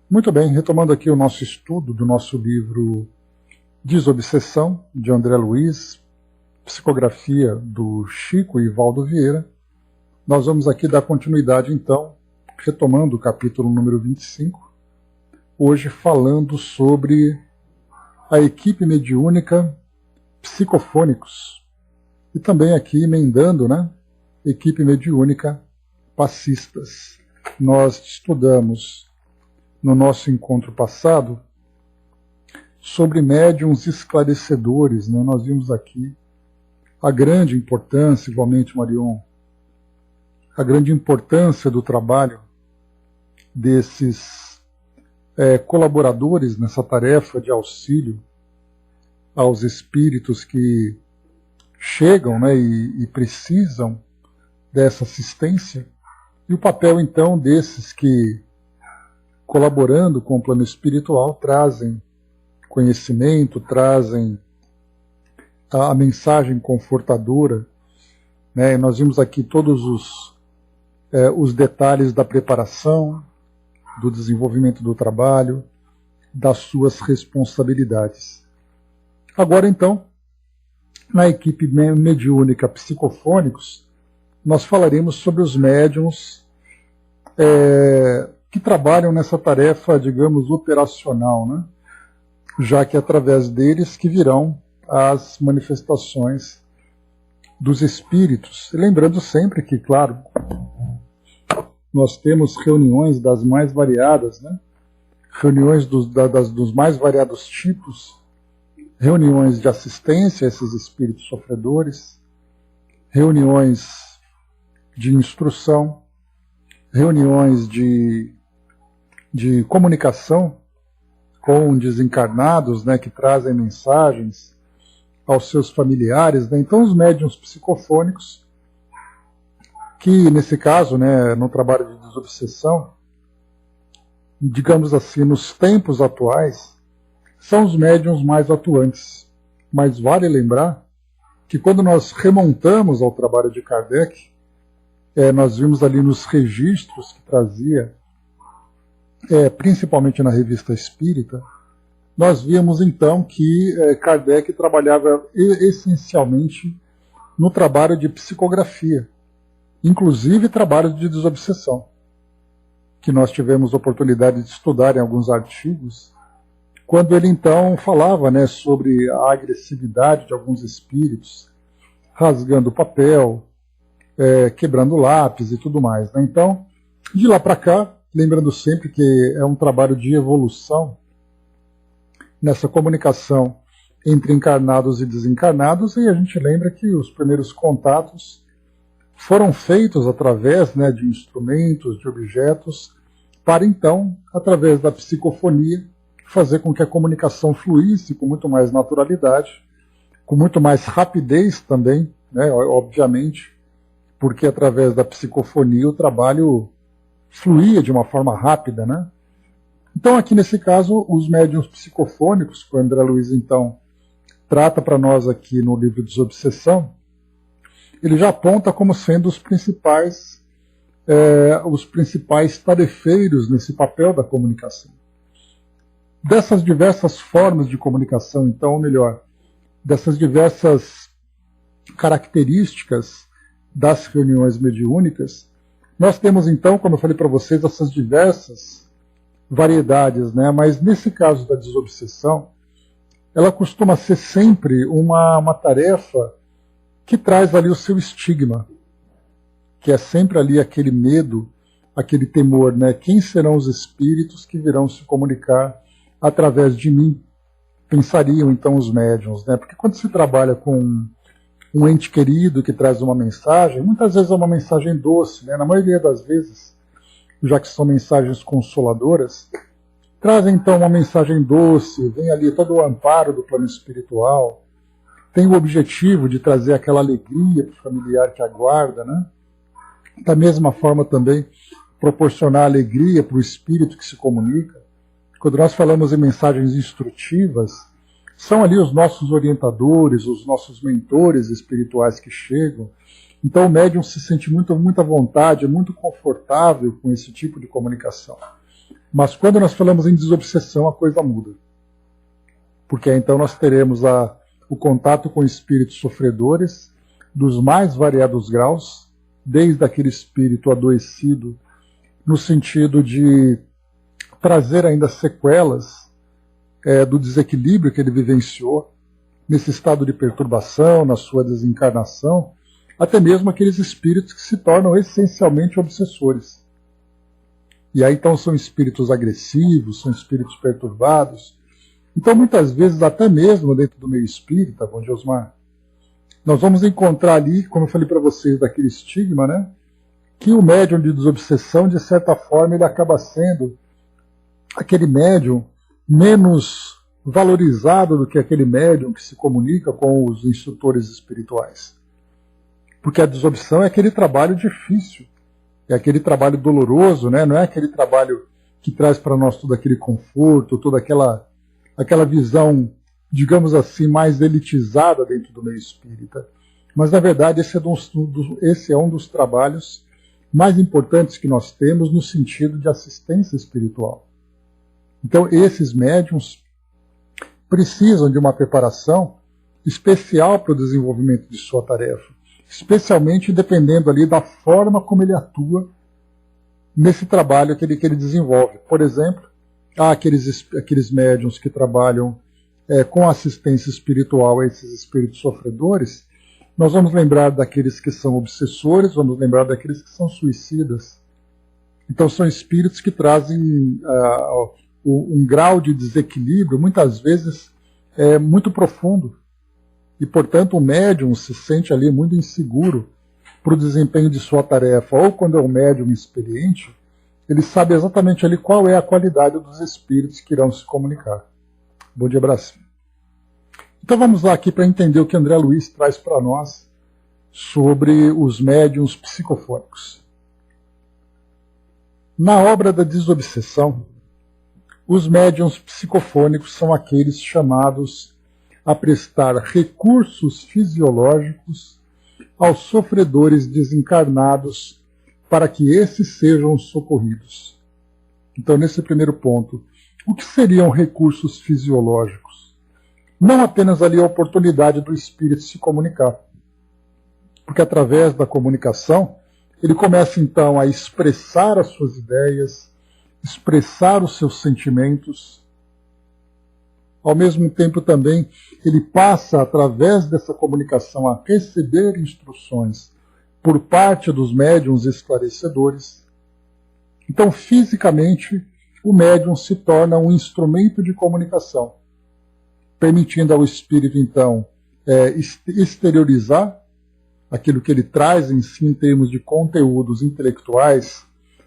Muito bem, retomando aqui o nosso estudo do nosso livro Desobsessão, de André Luiz, psicografia do Chico e Valdo Vieira, nós vamos aqui dar continuidade então, retomando o capítulo número 25, hoje falando sobre a equipe mediúnica Psicofônicos, e também aqui emendando, equipe mediúnica Passistas. Nós estudamos no nosso encontro passado sobre médiuns esclarecedores, Nós vimos aqui a grande importância, igualmente, Marion, a grande importância do trabalho desses colaboradores nessa tarefa de auxílio aos espíritos que chegam e precisam dessa assistência, e o papel então desses que, colaborando com o plano espiritual, trazem conhecimento, trazem a mensagem confortadora. Nós vimos aqui todos os detalhes da preparação, do desenvolvimento do trabalho, das suas responsabilidades. Agora então, na equipe mediúnica Psicofônicos, nós falaremos sobre os médiuns que trabalham nessa tarefa, digamos, operacional, já que é através deles que virão as manifestações dos espíritos. Lembrando sempre que, claro, nós temos reuniões das mais variadas, reuniões dos mais variados tipos, reuniões de assistência a esses espíritos sofredores, reuniões de instrução, reuniões de comunicação com desencarnados, que trazem mensagens aos seus familiares. Então, os médiuns psicofônicos, que nesse caso, no trabalho de desobsessão, digamos assim, nos tempos atuais, são os médiuns mais atuantes. Mas vale lembrar que quando nós remontamos ao trabalho de Kardec, nós vimos ali nos registros que trazia, principalmente na Revista Espírita, nós vimos então que Kardec trabalhava essencialmente no trabalho de psicografia, inclusive trabalho de desobsessão, que nós tivemos oportunidade de estudar em alguns artigos, quando ele então falava sobre a agressividade de alguns espíritos, rasgando papel, quebrando lápis e tudo mais. Então, de lá para cá, lembrando sempre que é um trabalho de evolução nessa comunicação entre encarnados e desencarnados, e a gente lembra que os primeiros contatos foram feitos através de instrumentos, de objetos, para então, através da psicofonia, fazer com que a comunicação fluísse com muito mais naturalidade, com muito mais rapidez também, obviamente, porque através da psicofonia o trabalho fluía de uma forma rápida, Então aqui nesse caso, os médiuns psicofônicos, que o André Luiz então trata para nós aqui no livro Desobsessão, ele já aponta como sendo os principais tarefeiros nesse papel da comunicação. Dessas diversas formas de comunicação, então, ou melhor, dessas diversas características das reuniões mediúnicas, nós temos então, como eu falei para vocês, essas diversas variedades, mas nesse caso da desobsessão, ela costuma ser sempre uma tarefa que traz ali o seu estigma, que é sempre ali aquele medo, aquele temor, Quem serão os espíritos que virão se comunicar através de mim? Pensariam então os médiuns, Porque quando se trabalha com um ente querido que traz uma mensagem, muitas vezes é uma mensagem doce, na maioria das vezes, já que são mensagens consoladoras, trazem então uma mensagem doce, vem ali todo o amparo do plano espiritual, tem o objetivo de trazer aquela alegria para o familiar que aguarda, Da mesma forma também, proporcionar alegria para o espírito que se comunica. Quando nós falamos em mensagens instrutivas, são ali os nossos orientadores, os nossos mentores espirituais que chegam. Então o médium se sente muito à vontade, muito confortável com esse tipo de comunicação. Mas quando nós falamos em desobsessão, a coisa muda. Porque aí, então nós teremos o contato com espíritos sofredores dos mais variados graus, desde aquele espírito adoecido, no sentido de trazer ainda sequelas do desequilíbrio que ele vivenciou, nesse estado de perturbação, na sua desencarnação, até mesmo aqueles espíritos que se tornam essencialmente obsessores. E aí então são espíritos agressivos, são espíritos perturbados. Então muitas vezes, até mesmo dentro do meio espírita, bom dia Osmar, nós vamos encontrar ali, como eu falei para vocês, daquele estigma, né, que o médium de desobsessão, de certa forma, ele acaba sendo aquele médium menos valorizado do que aquele médium que se comunica com os instrutores espirituais. Porque a desobsessão é aquele trabalho difícil, é aquele trabalho doloroso, né? Não é aquele trabalho que traz para nós todo aquele conforto, toda aquela visão, digamos assim, mais elitizada dentro do meio espírita. Mas, na verdade, esse é um dos trabalhos mais importantes que nós temos no sentido de assistência espiritual. Então, esses médiuns precisam de uma preparação especial para o desenvolvimento de sua tarefa, especialmente dependendo ali da forma como ele atua nesse trabalho que ele desenvolve. Por exemplo, há aqueles médiuns que trabalham com assistência espiritual a esses espíritos sofredores. Nós vamos lembrar daqueles que são obsessores, vamos lembrar daqueles que são suicidas. Então são espíritos que trazem um grau de desequilíbrio, muitas vezes muito profundo. E, portanto, o médium se sente ali muito inseguro para o desempenho de sua tarefa. Ou quando é um médium experiente, ele sabe exatamente ali qual é a qualidade dos espíritos que irão se comunicar. Bom dia, Brasil. Então vamos lá aqui para entender o que André Luiz traz para nós sobre os médiuns psicofônicos. Na obra da desobsessão, os médiuns psicofônicos são aqueles chamados a prestar recursos fisiológicos aos sofredores desencarnados para que esses sejam socorridos. Então, nesse primeiro ponto, o que seriam recursos fisiológicos? Não apenas ali a oportunidade do espírito se comunicar, porque através da comunicação ele começa então a expressar as suas ideias, expressar os seus sentimentos. Ao mesmo tempo também ele passa através dessa comunicação a receber instruções por parte dos médiuns esclarecedores. Então, fisicamente, o médium se torna um instrumento de comunicação, permitindo ao espírito, então, exteriorizar aquilo que ele traz em si em termos de conteúdos intelectuais,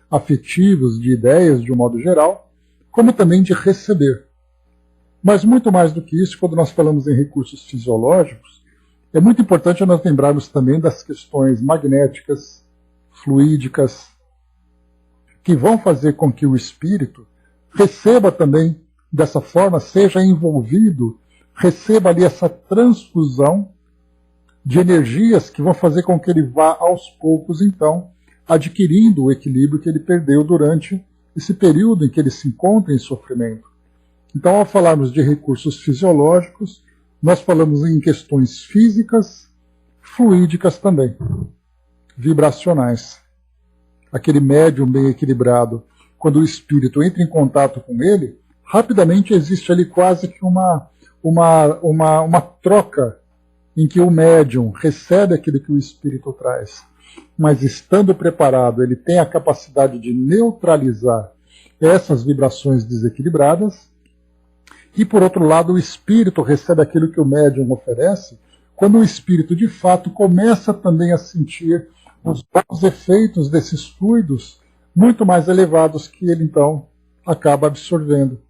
afetivos, de ideias de um modo geral, como também de receber. Mas muito mais do que isso, quando nós falamos em recursos fisiológicos, é muito importante nós lembrarmos também das questões magnéticas, fluídicas, que vão fazer com que o espírito receba também, dessa forma, seja envolvido, receba ali essa transfusão de energias que vão fazer com que ele vá aos poucos, então, adquirindo o equilíbrio que ele perdeu durante esse período em que ele se encontra em sofrimento. Então, ao falarmos de recursos fisiológicos, nós falamos em questões físicas, fluídicas também, vibracionais. Aquele médium bem equilibrado, quando o espírito entra em contato com ele, rapidamente existe ali quase que uma troca em que o médium recebe aquilo que o espírito traz, mas estando preparado, ele tem a capacidade de neutralizar essas vibrações desequilibradas. E, por outro lado, o espírito recebe aquilo que o médium oferece, quando o espírito, de fato, começa também a sentir os bons efeitos desses fluidos muito mais elevados que ele, então, acaba absorvendo.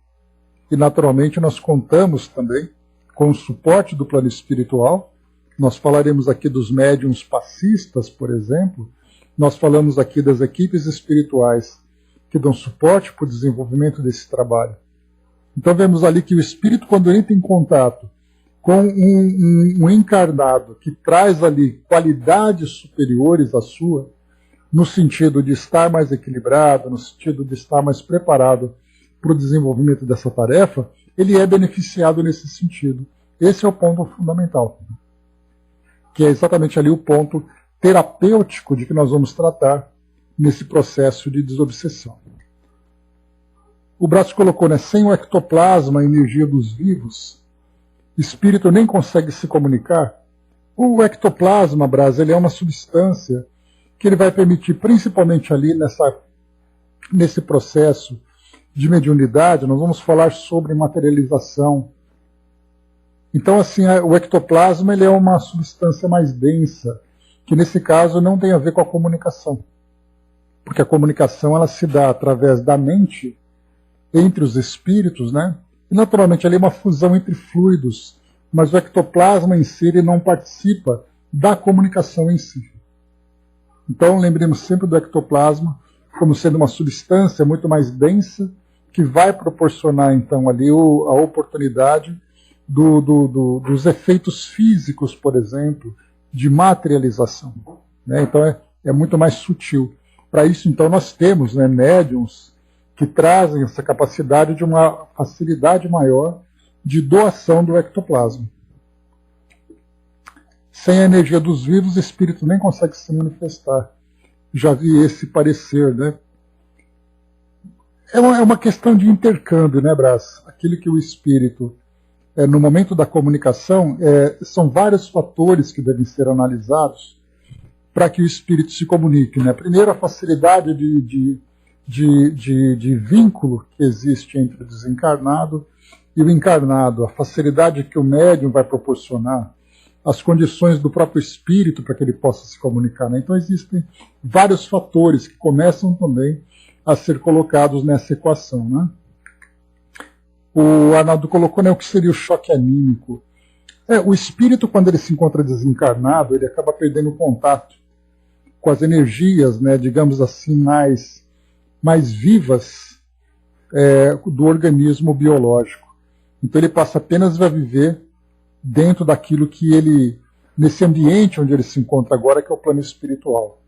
E, naturalmente, nós contamos também com o suporte do plano espiritual. Nós falaremos aqui dos médiuns passistas, por exemplo. Nós falamos aqui das equipes espirituais que dão suporte para o desenvolvimento desse trabalho. Então vemos ali que o espírito, quando entra em contato com um encarnado que traz ali qualidades superiores à sua, no sentido de estar mais equilibrado, no sentido de estar mais preparado para o desenvolvimento dessa tarefa, ele é beneficiado nesse sentido. Esse é o ponto fundamental, que é exatamente ali o ponto terapêutico de que nós vamos tratar nesse processo de desobsessão. O Braz colocou, né, sem o ectoplasma, a energia dos vivos, espírito nem consegue se comunicar. O ectoplasma, Braz, ele é uma substância que ele vai permitir, principalmente ali nesse processo de mediunidade, nós vamos falar sobre materialização. Então, assim, o ectoplasma ele é uma substância mais densa, que nesse caso não tem a ver com a comunicação. Porque a comunicação ela se dá através da mente entre os espíritos, né? E naturalmente ali é uma fusão entre fluidos, mas o ectoplasma em si ele não participa da comunicação em si. Então lembremos sempre do ectoplasma como sendo uma substância muito mais densa que vai proporcionar então ali a oportunidade dos efeitos físicos, por exemplo, de materialização, né? Então é muito mais sutil. Para isso então nós temos, né, médiums que trazem essa capacidade de uma facilidade maior de doação do ectoplasma. Sem a energia dos vivos, o espírito nem consegue se manifestar. Já vi esse parecer, né? É uma questão de intercâmbio, né, Braz? Aquilo que o espírito, no momento da comunicação, são vários fatores que devem ser analisados para que o espírito se comunique, né? Primeiro, a facilidade de vínculo que existe entre o desencarnado e o encarnado, a facilidade que o médium vai proporcionar, as condições do próprio espírito para que ele possa se comunicar, né? Então existem vários fatores que começam também a ser colocados nessa equação, né? O Arnaldo colocou, né, o que seria o choque anímico. O espírito, quando ele se encontra desencarnado, ele acaba perdendo contato com as energias, né, digamos assim, mais vivas do organismo biológico. Então ele passa apenas a viver dentro daquilo que ele, nesse ambiente onde ele se encontra agora, que é o plano espiritual.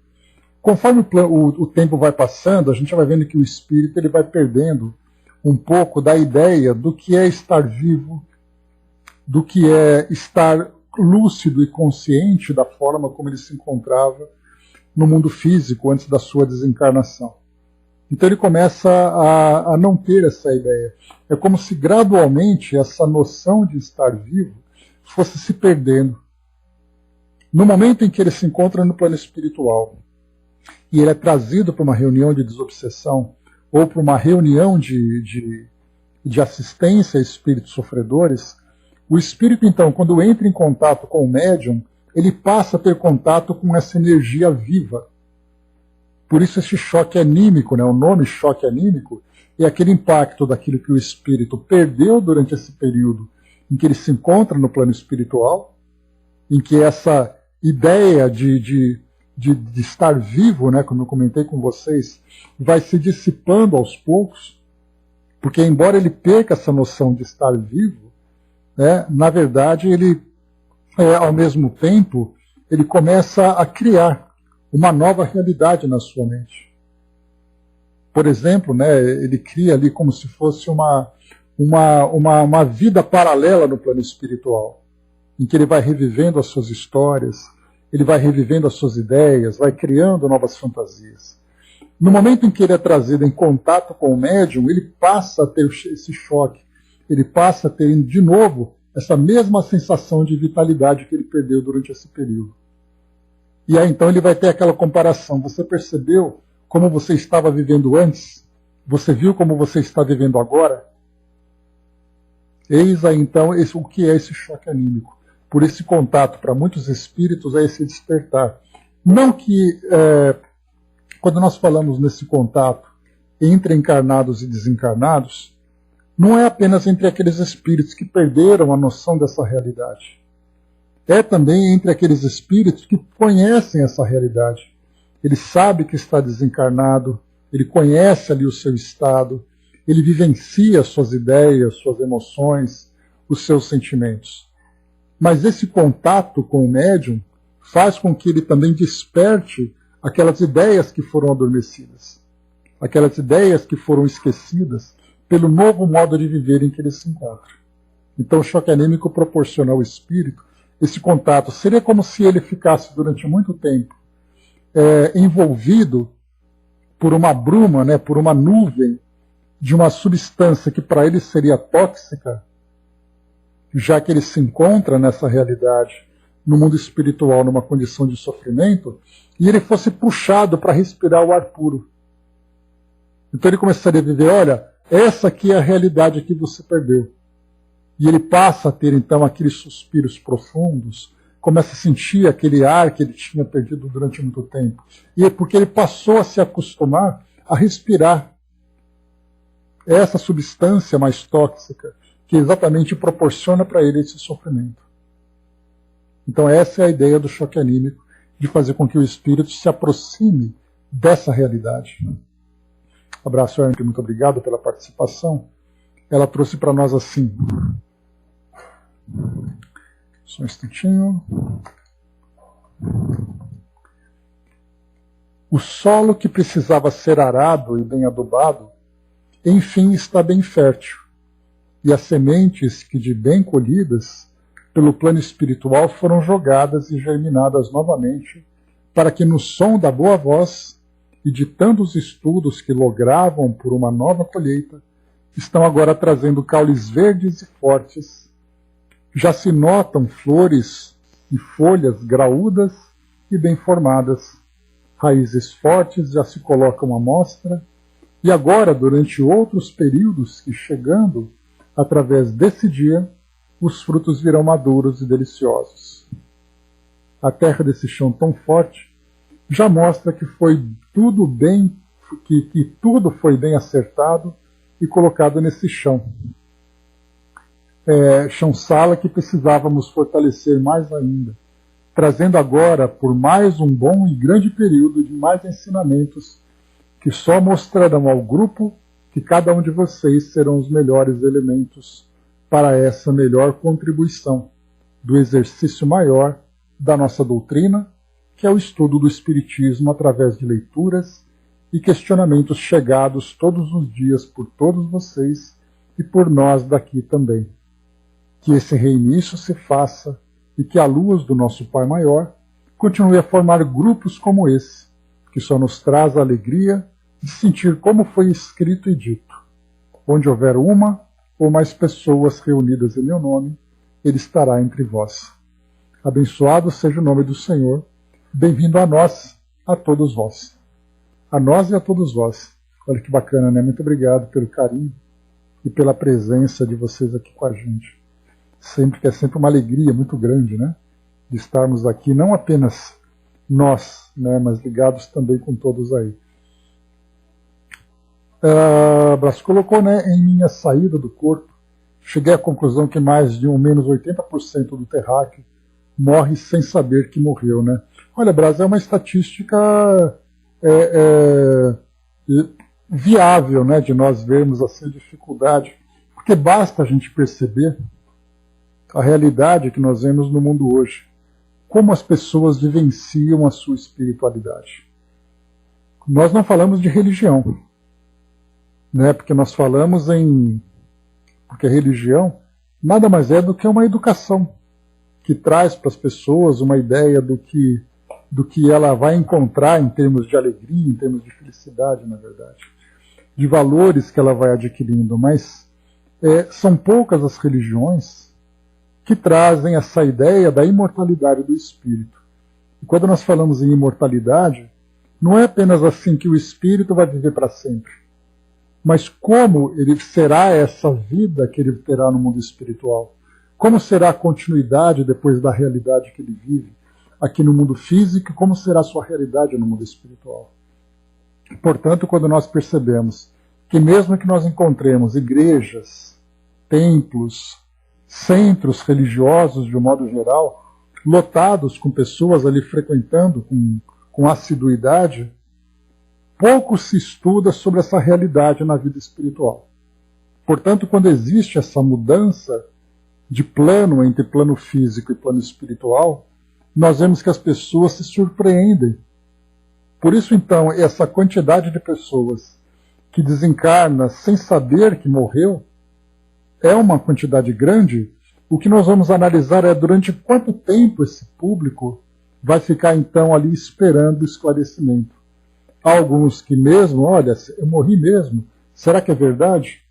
Conforme o tempo vai passando, a gente vai vendo que o espírito ele vai perdendo um pouco da ideia do que é estar vivo, do que é estar lúcido e consciente da forma como ele se encontrava no mundo físico antes da sua desencarnação. Então ele começa a não ter essa ideia. É como se gradualmente essa noção de estar vivo fosse se perdendo. No momento em que ele se encontra no plano espiritual e ele é trazido para uma reunião de desobsessão ou para uma reunião de assistência a espíritos sofredores, o espírito então, quando entra em contato com o médium, ele passa a ter contato com essa energia viva. Por isso esse choque anímico, né, o nome choque anímico, é aquele impacto daquilo que o espírito perdeu durante esse período em que ele se encontra no plano espiritual, em que essa ideia de estar vivo, né, como eu comentei com vocês, vai se dissipando aos poucos, porque embora ele perca essa noção de estar vivo, né, na verdade ele, ao mesmo tempo, ele começa a criar uma nova realidade na sua mente. Por exemplo, né, ele cria ali como se fosse uma vida paralela no plano espiritual, em que ele vai revivendo as suas histórias, ele vai revivendo as suas ideias, vai criando novas fantasias. No momento em que ele é trazido em contato com o médium, ele passa a ter esse choque, ele passa a ter de novo essa mesma sensação de vitalidade que ele perdeu durante esse período. E aí então ele vai ter aquela comparação. Você percebeu como você estava vivendo antes? Você viu como você está vivendo agora? Eis aí então o que é esse choque anímico. Por esse contato, para muitos espíritos, é esse despertar. Não que, quando nós falamos nesse contato entre encarnados e desencarnados, não é apenas entre aqueles espíritos que perderam a noção dessa realidade. É também entre aqueles espíritos que conhecem essa realidade. Ele sabe que está desencarnado, ele conhece ali o seu estado, ele vivencia suas ideias, suas emoções, os seus sentimentos. Mas esse contato com o médium faz com que ele também desperte aquelas ideias que foram adormecidas, aquelas ideias que foram esquecidas pelo novo modo de viver em que ele se encontra. Então o choque anímico proporciona ao espírito esse contato. Seria como se ele ficasse durante muito tempo envolvido por uma bruma, né, por uma nuvem de uma substância que para ele seria tóxica, já que ele se encontra nessa realidade, no mundo espiritual, numa condição de sofrimento, e ele fosse puxado para respirar o ar puro. Então ele começaria a viver, olha, essa aqui é a realidade que você perdeu. E ele passa a ter então aqueles suspiros profundos, começa a sentir aquele ar que ele tinha perdido durante muito tempo. E é porque ele passou a se acostumar a respirar essa substância mais tóxica, que exatamente proporciona para ele esse sofrimento. Então essa é a ideia do choque anímico, de fazer com que o espírito se aproxime dessa realidade. Abraço, Ernest, muito obrigado pela participação. Ela trouxe para nós assim. Só um instantinho. O solo que precisava ser arado e bem adubado, enfim, está bem fértil. E as sementes que de bem colhidas pelo plano espiritual foram jogadas e germinadas novamente, para que no som da boa voz e de tantos estudos que logravam por uma nova colheita, estão agora trazendo caules verdes e fortes. Já se notam flores e folhas graúdas e bem formadas. Raízes fortes já se colocam à mostra, e agora, durante outros períodos que, chegando através desse dia, os frutos virão maduros e deliciosos. A terra desse chão tão forte já mostra que foi tudo bem, que tudo foi bem acertado e colocado nesse chão. Chão-sala que precisávamos fortalecer mais ainda, trazendo agora, por mais um bom e grande período de mais ensinamentos, que só mostrarão ao grupo que cada um de vocês serão os melhores elementos para essa melhor contribuição do exercício maior da nossa doutrina, que é o estudo do Espiritismo através de leituras e questionamentos chegados todos os dias por todos vocês e por nós daqui também. Que esse reinício se faça e que a luz do nosso Pai Maior continue a formar grupos como esse, que só nos traz a alegria de sentir como foi escrito e dito. Onde houver uma ou mais pessoas reunidas em meu nome, ele estará entre vós. Abençoado seja o nome do Senhor. Bem-vindo a nós, a todos vós. A nós e a todos vós. Olha que bacana, né? Muito obrigado pelo carinho e pela presença de vocês aqui com a gente. Que é sempre uma alegria muito grande, né? De estarmos aqui, não apenas nós, né? Mas ligados também com todos aí. Brás colocou, né? Em minha saída do corpo, cheguei à conclusão que mais de ou menos 80% do terráqueo morre sem saber que morreu, né? Olha, Brás, é uma estatística viável, né, de nós vermos assim a dificuldade, porque basta a gente perceber a realidade que nós vemos no mundo hoje, como as pessoas vivenciam a sua espiritualidade. Nós não falamos de religião, né, porque nós falamos porque a religião nada mais é do que uma educação que traz para as pessoas uma ideia do que ela vai encontrar em termos de alegria, em termos de felicidade, na verdade, de valores que ela vai adquirindo, mas são poucas as religiões que trazem essa ideia da imortalidade do espírito. E quando nós falamos em imortalidade, não é apenas assim que o espírito vai viver para sempre, mas como ele será essa vida que ele terá no mundo espiritual. Como será a continuidade depois da realidade que ele vive aqui no mundo físico, como será a sua realidade no mundo espiritual. Portanto, quando nós percebemos que mesmo que nós encontremos igrejas, templos, centros religiosos de um modo geral, lotados com pessoas ali frequentando com assiduidade, pouco se estuda sobre essa realidade na vida espiritual. Portanto, quando existe essa mudança de plano entre plano físico e plano espiritual, nós vemos que as pessoas se surpreendem Por isso, então, essa quantidade de pessoas que desencarna sem saber que morreu é uma quantidade grande. O que nós vamos analisar é durante quanto tempo esse público vai ficar, então, ali esperando o esclarecimento. Há alguns que mesmo, olha, eu morri mesmo, será que é verdade?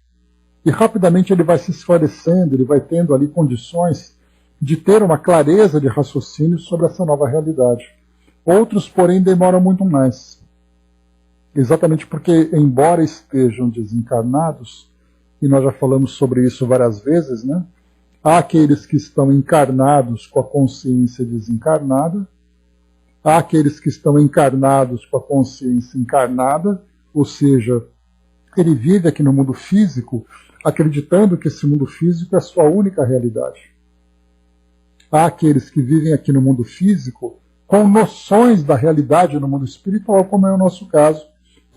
E rapidamente ele vai se esclarecendo, ele vai tendo ali condições de ter uma clareza de raciocínio sobre essa nova realidade. Outros, porém, demoram muito mais. Exatamente porque, embora estejam desencarnados, e nós já falamos sobre isso várias vezes, né? Há aqueles que estão encarnados com a consciência desencarnada, há aqueles que estão encarnados com a consciência encarnada, ou seja, ele vive aqui no mundo físico, acreditando que esse mundo físico é a sua única realidade. Há aqueles que vivem aqui no mundo físico com noções da realidade no mundo espiritual, como é o nosso caso,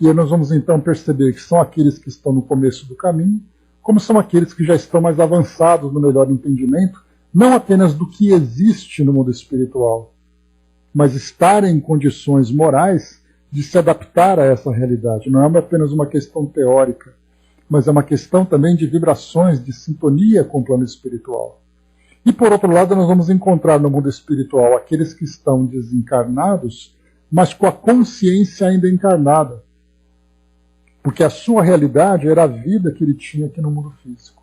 e aí nós vamos então perceber que são aqueles que estão no começo do caminho, como são aqueles que já estão mais avançados no melhor entendimento, não apenas do que existe no mundo espiritual, mas estarem em condições morais de se adaptar a essa realidade. Não é apenas uma questão teórica, mas é uma questão também de vibrações, de sintonia com o plano espiritual. E por outro lado, nós vamos encontrar no mundo espiritual aqueles que estão desencarnados, mas com a consciência ainda encarnada. Porque a sua realidade era a vida que ele tinha aqui no mundo físico.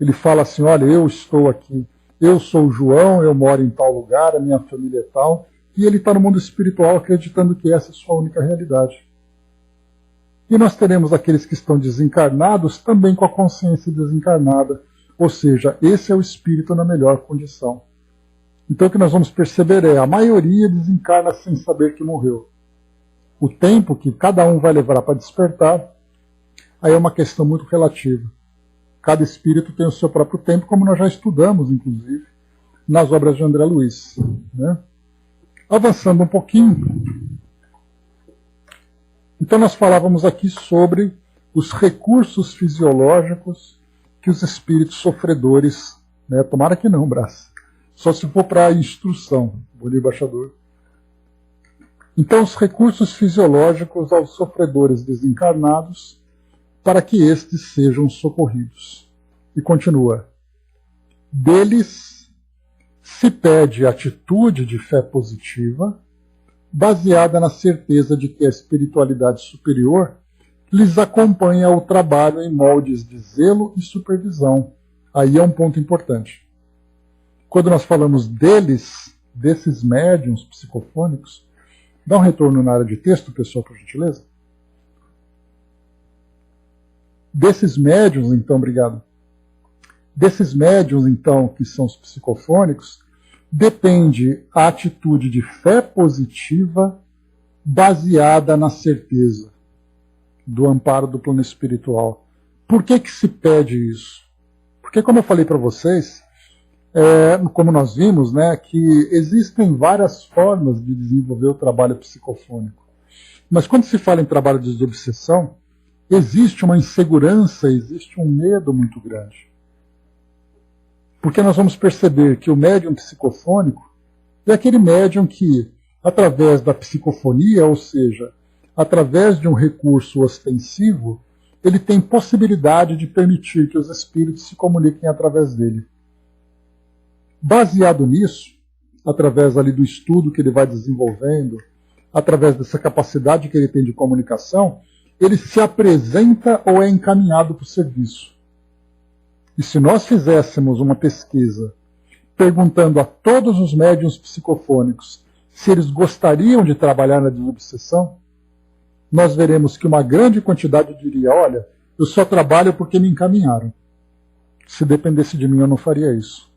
Ele fala assim, olha, eu estou aqui, eu sou o João, eu moro em tal lugar, a minha família é tal, e ele está no mundo espiritual acreditando que essa é a sua única realidade. E nós teremos aqueles que estão desencarnados também com a consciência desencarnada, ou seja, esse é o espírito na melhor condição. Então o que nós vamos perceber é, a maioria desencarna sem saber que morreu. O tempo que cada um vai levar para despertar, aí é uma questão muito relativa. Cada espírito tem o seu próprio tempo, como nós já estudamos, inclusive, nas obras de André Luiz. Né? Avançando um pouquinho, então nós falávamos aqui sobre os recursos fisiológicos que os espíritos sofredores, né, tomara que não, Brás, só se for para instrução, o embaixador. Então, os recursos fisiológicos aos sofredores desencarnados para que estes sejam socorridos. E continua. Deles se pede atitude de fé positiva, baseada na certeza de que a espiritualidade superior lhes acompanha o trabalho em moldes de zelo e supervisão. Aí é um ponto importante. Quando nós falamos deles, desses médiuns psicofônicos, dá um retorno na área de texto, pessoal, por gentileza. Desses médiuns, então, obrigado. Desses médiuns, então, que são os psicofônicos, depende a atitude de fé positiva baseada na certeza do amparo do plano espiritual. Por que se pede isso? Porque, como eu falei para vocês, como nós vimos, né, que existem várias formas de desenvolver o trabalho psicofônico. Mas quando se fala em trabalho de desobsessão, existe uma insegurança, existe um medo muito grande. Porque nós vamos perceber que o médium psicofônico é aquele médium que, através da psicofonia, ou seja, através de um recurso ostensivo, ele tem possibilidade de permitir que os espíritos se comuniquem através dele. Baseado nisso, através ali do estudo que ele vai desenvolvendo, através dessa capacidade que ele tem de comunicação, ele se apresenta ou é encaminhado para o serviço. E se nós fizéssemos uma pesquisa perguntando a todos os médiuns psicofônicos se eles gostariam de trabalhar na desobsessão, nós veremos que uma grande quantidade diria, olha, eu só trabalho porque me encaminharam. Se dependesse de mim, eu não faria isso.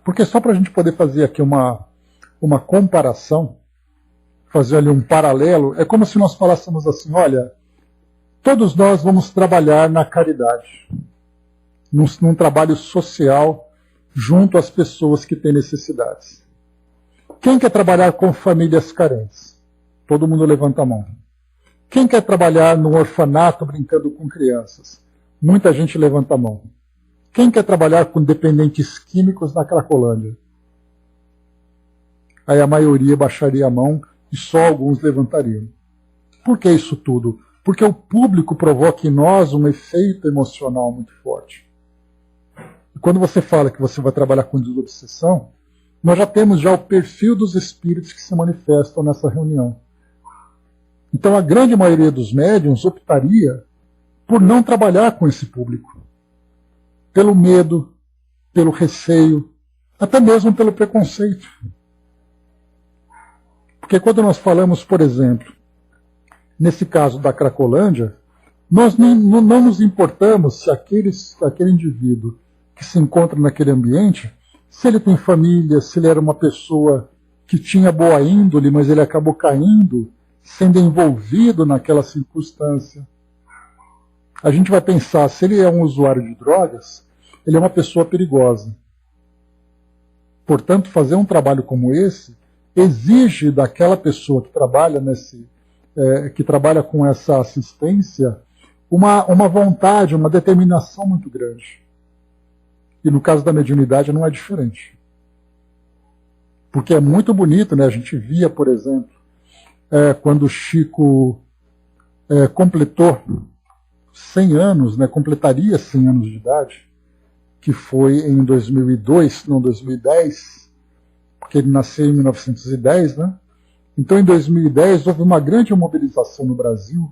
Porque só para a gente poder fazer aqui uma comparação, fazer ali um paralelo, é como se nós falássemos assim, olha, todos nós vamos trabalhar na caridade, num trabalho social junto às pessoas que têm necessidades. Quem quer trabalhar com famílias carentes? Todo mundo levanta a mão. Quem quer trabalhar num orfanato brincando com crianças? Muita gente levanta a mão. Quem quer trabalhar com dependentes químicos na Cracolândia? aí a maioria baixaria a mão e só alguns levantariam. Por que isso tudo? Porque o público provoca em nós um efeito emocional muito forte. E quando você fala que você vai trabalhar com desobsessão, nós já temos já o perfil dos espíritos que se manifestam nessa reunião. Então a grande maioria dos médiuns optaria por não trabalhar com esse público. Pelo medo, pelo receio, até mesmo pelo preconceito. Porque quando nós falamos, por exemplo, nesse caso da Cracolândia, nós não nos importamos se aquele indivíduo que se encontra naquele ambiente, se ele tem família, se ele era uma pessoa que tinha boa índole, mas ele acabou caindo, sendo envolvido naquela circunstância. A gente vai pensar, se ele é um usuário de drogas, ele é uma pessoa perigosa. Portanto, fazer um trabalho como esse exige daquela pessoa que trabalha que trabalha com essa assistência uma vontade, uma determinação muito grande. E no caso da mediunidade não é diferente. Porque é muito bonito, né? A gente via, por exemplo, quando o Chico completou 100 anos, né? Completaria 100 anos de idade, que foi em 2002, não 2010, porque ele nasceu em 1910, né? Então, em 2010, houve uma grande mobilização no Brasil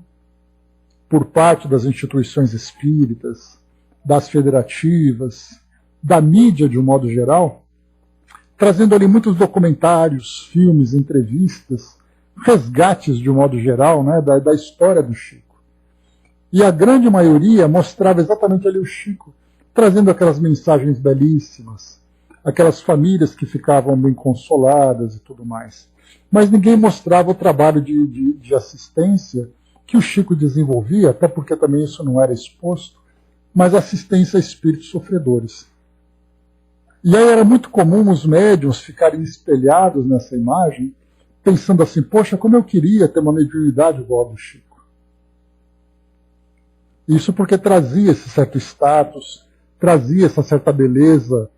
por parte das instituições espíritas, das federativas, da mídia de um modo geral, trazendo ali muitos documentários, filmes, entrevistas, resgates de um modo geral, né, da história do Chico. E a grande maioria mostrava exatamente ali o Chico, trazendo aquelas mensagens belíssimas, aquelas famílias que ficavam bem consoladas e tudo mais. Mas ninguém mostrava o trabalho de assistência que o Chico desenvolvia, até porque também isso não era exposto, mas assistência a espíritos sofredores. E aí era muito comum os médiuns ficarem espelhados nessa imagem, pensando assim, poxa, como eu queria ter uma mediunidade igual a do Chico. Isso porque trazia esse certo status, trazia essa certa beleza,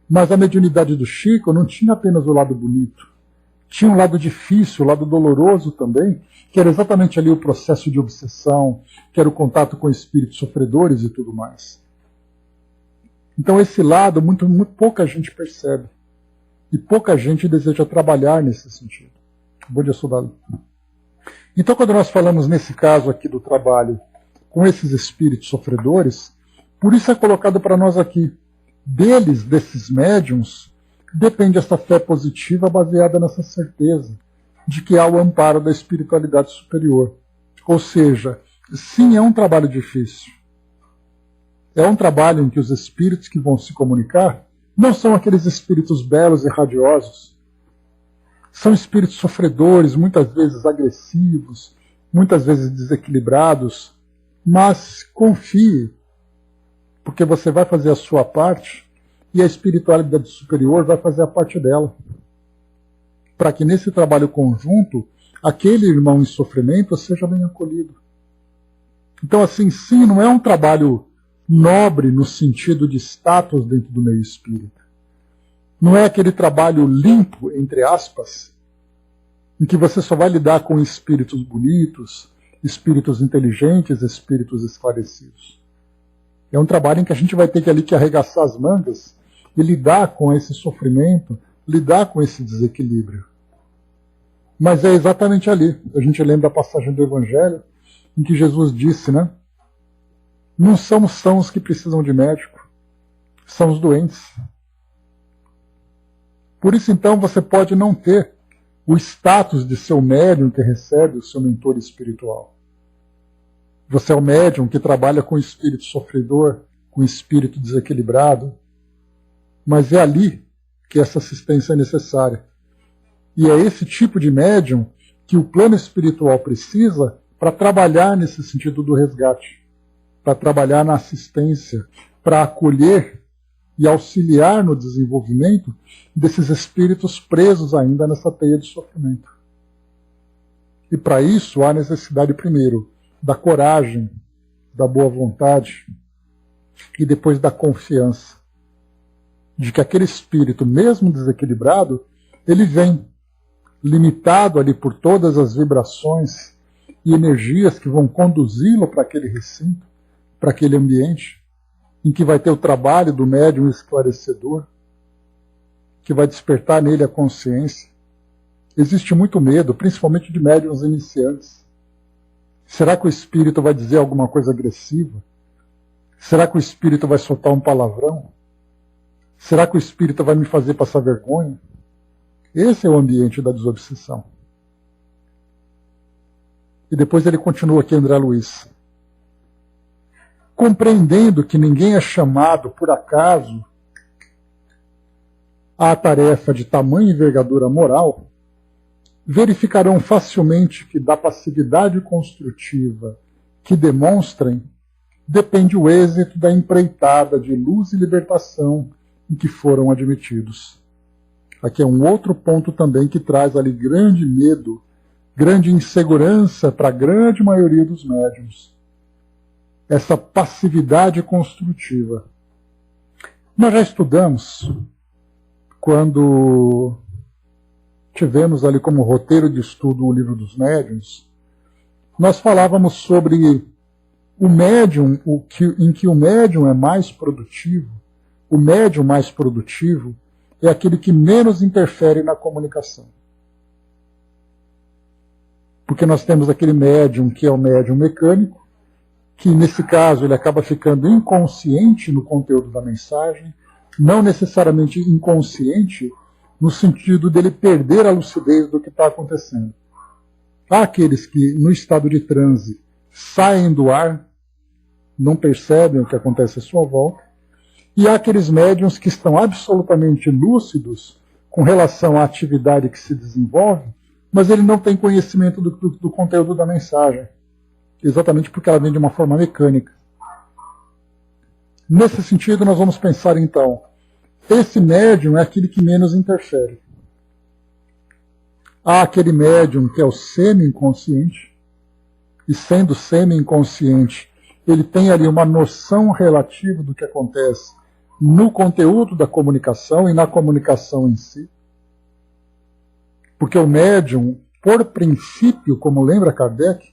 mas a mediunidade do Chico não tinha apenas o lado bonito. Tinha um lado difícil, um lado doloroso também, que era exatamente ali o processo de obsessão, que era o contato com espíritos sofredores e tudo mais. Então esse lado muito pouca gente percebe. E pouca gente deseja trabalhar nesse sentido. Bom dia, soldado. Então quando nós falamos nesse caso aqui do trabalho com esses espíritos sofredores, por isso é colocado para nós aqui, desses médiuns, depende essa fé positiva baseada nessa certeza de que há o amparo da espiritualidade superior. Ou seja, sim, é um trabalho difícil. É um trabalho em que os espíritos que vão se comunicar não são aqueles espíritos belos e radiosos. São espíritos sofredores, muitas vezes agressivos, muitas vezes desequilibrados, mas confie, porque você vai fazer a sua parte e a espiritualidade superior vai fazer a parte dela. Para que nesse trabalho conjunto, aquele irmão em sofrimento seja bem acolhido. Então, assim, sim, não é um trabalho nobre no sentido de status dentro do meio espírita. Não é aquele trabalho limpo, entre aspas, em que você só vai lidar com espíritos bonitos, espíritos inteligentes, espíritos esclarecidos. É um trabalho em que a gente vai ter que arregaçar as mangas e lidar com esse sofrimento, lidar com esse desequilíbrio. Mas é exatamente ali. A gente lembra a passagem do Evangelho em que Jesus disse, né? Não são os que precisam de médico, são os doentes. Por isso, então, você pode não ter o status de ser o médium que recebe o seu mentor espiritual. Você é o médium que trabalha com o espírito sofredor, com o espírito desequilibrado, mas é ali que essa assistência é necessária. E é esse tipo de médium que o plano espiritual precisa para trabalhar nesse sentido do resgate, para trabalhar na assistência, para acolher e auxiliar no desenvolvimento desses espíritos presos ainda nessa teia de sofrimento. E para isso há necessidade, primeiro, da coragem, da boa vontade e depois da confiança de que aquele espírito, mesmo desequilibrado, ele vem limitado ali por todas as vibrações e energias que vão conduzi-lo para aquele recinto, para aquele ambiente, em que vai ter o trabalho do médium esclarecedor, que vai despertar nele a consciência. Existe muito medo, principalmente de médiuns iniciantes. Será que o espírito vai dizer alguma coisa agressiva? Será que o espírito vai soltar um palavrão? Será que o espírito vai me fazer passar vergonha? Esse é o ambiente da desobsessão. E depois ele continua aqui, André Luiz. Compreendendo que ninguém é chamado por acaso à tarefa de tamanha envergadura moral, verificarão facilmente que da passividade construtiva que demonstrem depende o êxito da empreitada de luz e libertação em que foram admitidos. Aqui é um outro ponto também que traz ali grande medo, grande insegurança para a grande maioria dos médiuns. Essa passividade construtiva. Nós já estudamos, quando tivemos ali como roteiro de estudo o Livro dos Médiuns, nós falávamos sobre o médium, em que o médium é mais produtivo. O médium mais produtivo é aquele que menos interfere na comunicação. Porque nós temos aquele médium que é o médium mecânico, que nesse caso ele acaba ficando inconsciente no conteúdo da mensagem, não necessariamente inconsciente no sentido dele perder a lucidez do que está acontecendo. Há aqueles que, no estado de transe, saem do ar, não percebem o que acontece à sua volta, e há aqueles médiuns que estão absolutamente lúcidos com relação à atividade que se desenvolve, mas ele não tem conhecimento do conteúdo da mensagem, exatamente porque ela vem de uma forma mecânica. Nesse sentido, nós vamos pensar então, esse médium é aquele que menos interfere. Há aquele médium que é o semi-inconsciente, e sendo semi-inconsciente, ele tem ali uma noção relativa do que acontece no conteúdo da comunicação e na comunicação em si. Porque o médium, por princípio, como lembra Kardec,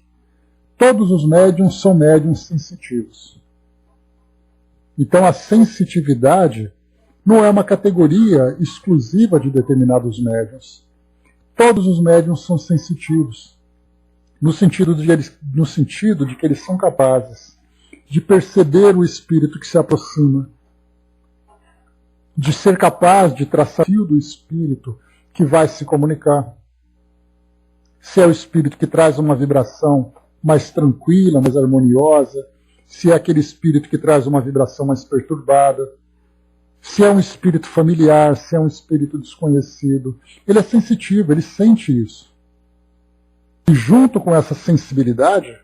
todos os médiums são médiums sensitivos. Então a sensitividade não é uma categoria exclusiva de determinados médiums. Todos os médiums são sensitivos, no sentido de que eles são capazes de perceber o espírito que se aproxima, de ser capaz de traçar o fio do espírito que vai se comunicar. Se é o espírito que traz uma vibração mais tranquila, mais harmoniosa, se é aquele espírito que traz uma vibração mais perturbada, se é um espírito familiar, se é um espírito desconhecido. Ele é sensitivo, ele sente isso. E junto com essa sensibilidade,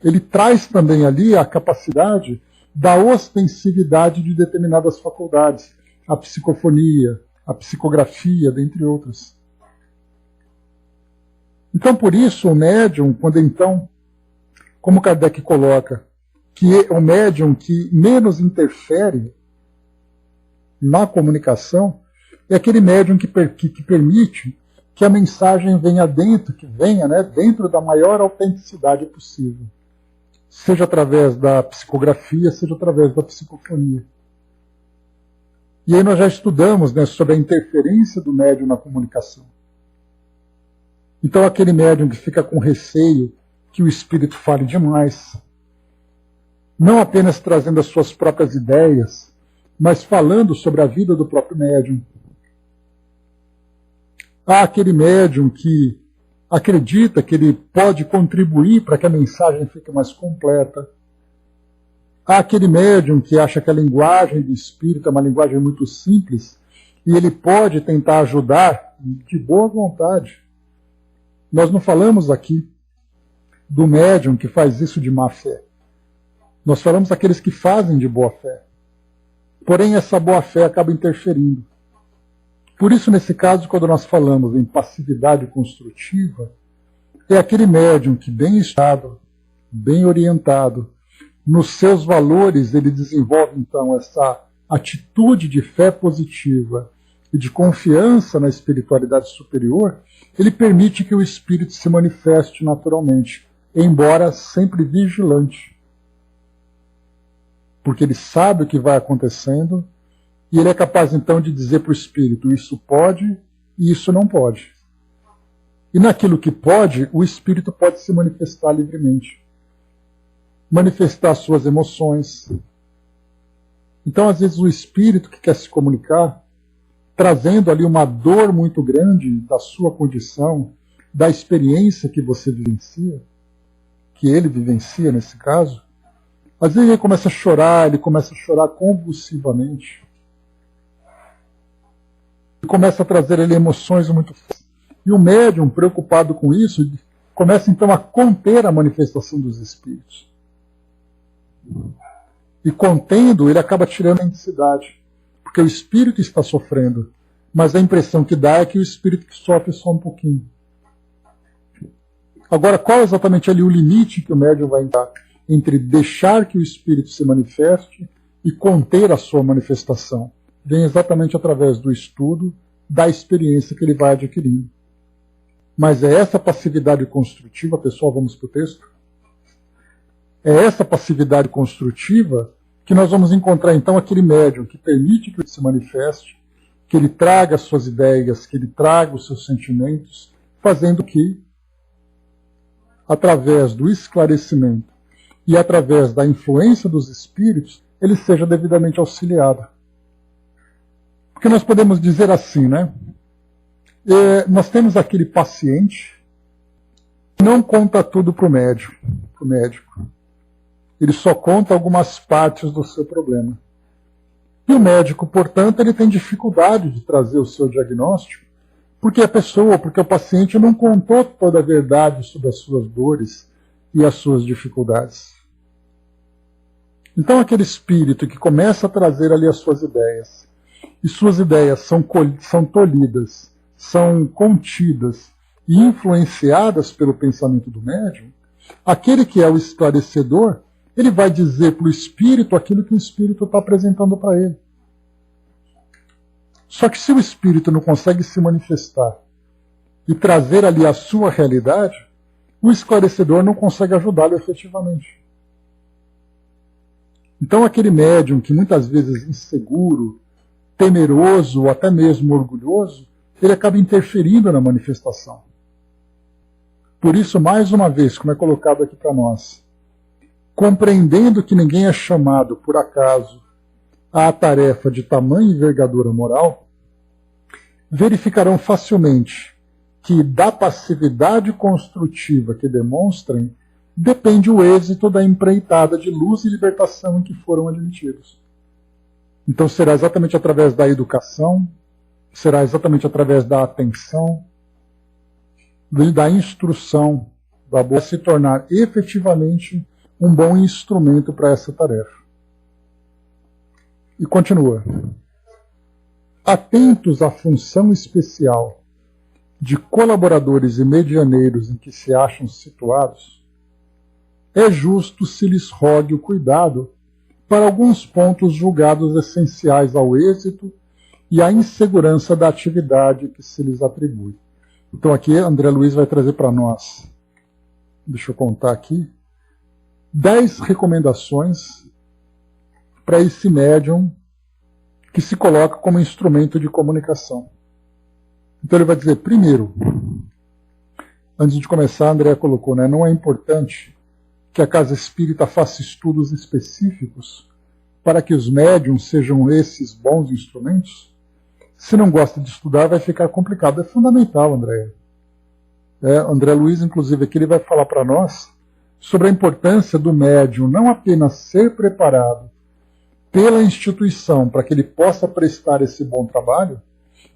ele traz também ali a capacidade da ostensividade de determinadas faculdades, a psicofonia, a psicografia, dentre outras. Então, por isso, o médium, quando então, como Kardec coloca, que é o médium que menos interfere na comunicação, é aquele médium que permite que a mensagem venha dentro, dentro da maior autenticidade possível. Seja através da psicografia, seja através da psicofonia. E aí nós já estudamos sobre a interferência do médium na comunicação. Então aquele médium que fica com receio que o espírito fale demais, não apenas trazendo as suas próprias ideias, mas falando sobre a vida do próprio médium. Há aquele médium que acredita que ele pode contribuir para que a mensagem fique mais completa. Há aquele médium que acha que a linguagem do espírito é uma linguagem muito simples e ele pode tentar ajudar de boa vontade. Nós não falamos aqui do médium que faz isso de má fé. Nós falamos daqueles que fazem de boa fé. Porém, essa boa fé acaba interferindo. Por isso, nesse caso, quando nós falamos em passividade construtiva, é aquele médium que, bem estado, bem orientado, nos seus valores, ele desenvolve, então, essa atitude de fé positiva e de confiança na espiritualidade superior, ele permite que o espírito se manifeste naturalmente, embora sempre vigilante. Porque ele sabe o que vai acontecendo e ele é capaz então de dizer para o espírito: isso pode e isso não pode. E naquilo que pode, o espírito pode se manifestar livremente, manifestar suas emoções. Então, às vezes, o espírito que quer se comunicar, trazendo ali uma dor muito grande da sua condição, da experiência que você vivencia, que ele vivencia nesse caso, às vezes ele começa a chorar convulsivamente. E começa a trazer ali emoções muito fortes. E o médium, preocupado com isso, começa então a conter a manifestação dos espíritos. E contendo, ele acaba tirando a intensidade, porque o espírito está sofrendo, mas a impressão que dá é que o espírito que sofre só um pouquinho. Agora, qual é exatamente ali o limite que o médium vai entrar entre deixar que o espírito se manifeste e conter a sua manifestação? Vem exatamente através do estudo, da experiência que ele vai adquirindo. Mas é essa passividade construtiva, pessoal, vamos para o texto? É essa passividade construtiva que nós vamos encontrar então aquele médium que permite que ele se manifeste, que ele traga as suas ideias, que ele traga os seus sentimentos, fazendo que, através do esclarecimento e através da influência dos espíritos, ele seja devidamente auxiliado. Porque nós podemos dizer assim, né? Nós temos aquele paciente que não conta tudo para o médico. Ele só conta algumas partes do seu problema. E o médico, portanto, ele tem dificuldade de trazer o seu diagnóstico, porque porque o paciente não contou toda a verdade sobre as suas dores e as suas dificuldades. Então aquele espírito que começa a trazer ali as suas ideias, e suas ideias são tolhidas, são contidas e influenciadas pelo pensamento do médium, aquele que é o esclarecedor, ele vai dizer para o espírito aquilo que o espírito está apresentando para ele. Só que se o espírito não consegue se manifestar e trazer ali a sua realidade, o esclarecedor não consegue ajudá-lo efetivamente. Então aquele médium que muitas vezes inseguro, temeroso ou até mesmo orgulhoso, ele acaba interferindo na manifestação. Por isso, mais uma vez, como é colocado aqui para nós, compreendendo que ninguém é chamado por acaso à tarefa de tamanha envergadura moral, verificarão facilmente que da passividade construtiva que demonstrem depende o êxito da empreitada de luz e libertação em que foram admitidos. Então será exatamente através da educação, será exatamente através da atenção, da instrução, da boa se tornar efetivamente um bom instrumento para essa tarefa. E continua. Atentos à função especial de colaboradores e medianeiros em que se acham situados, é justo se lhes rogue o cuidado para alguns pontos julgados essenciais ao êxito e à insegurança da atividade que se lhes atribui. Então aqui André Luiz vai trazer para nós, deixa eu contar aqui, 10 recomendações para esse médium que se coloca como instrumento de comunicação. Então ele vai dizer, primeiro, antes de começar, André colocou, né, não é importante que a Casa Espírita faça estudos específicos para que os médiums sejam esses bons instrumentos? Se não gosta de estudar, vai ficar complicado. É fundamental, André. André Luiz, inclusive, aqui ele vai falar para nós sobre a importância do médium não apenas ser preparado pela instituição para que ele possa prestar esse bom trabalho,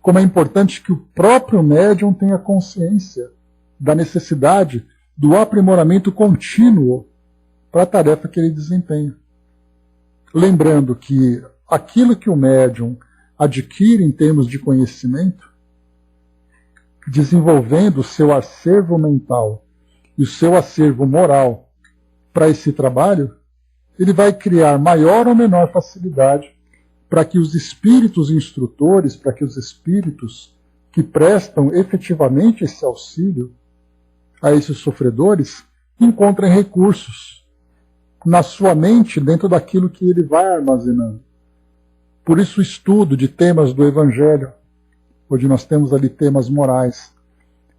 como é importante que o próprio médium tenha consciência da necessidade do aprimoramento contínuo para a tarefa que ele desempenha. Lembrando que aquilo que o médium adquire em termos de conhecimento, desenvolvendo o seu acervo mental e o seu acervo moral para esse trabalho, ele vai criar maior ou menor facilidade para que os espíritos instrutores, para que os espíritos que prestam efetivamente esse auxílio a esses sofredores encontrem recursos na sua mente dentro daquilo que ele vai armazenando. Por isso o estudo de temas do Evangelho, onde nós temos ali temas morais,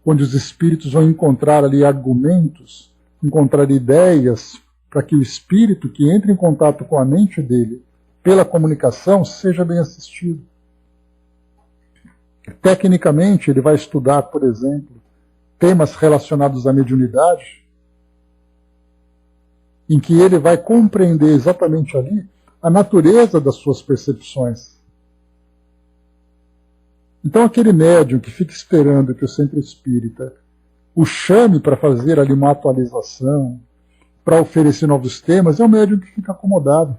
onde os espíritos vão encontrar ali argumentos, encontrar ideias, para que o espírito que entra em contato com a mente dele pela comunicação seja bem assistido. Tecnicamente, ele vai estudar, por exemplo, temas relacionados à mediunidade, em que ele vai compreender exatamente ali a natureza das suas percepções. Então aquele médium que fica esperando que o centro espírita o chame para fazer ali uma atualização, para oferecer novos temas, é um médium que fica acomodado.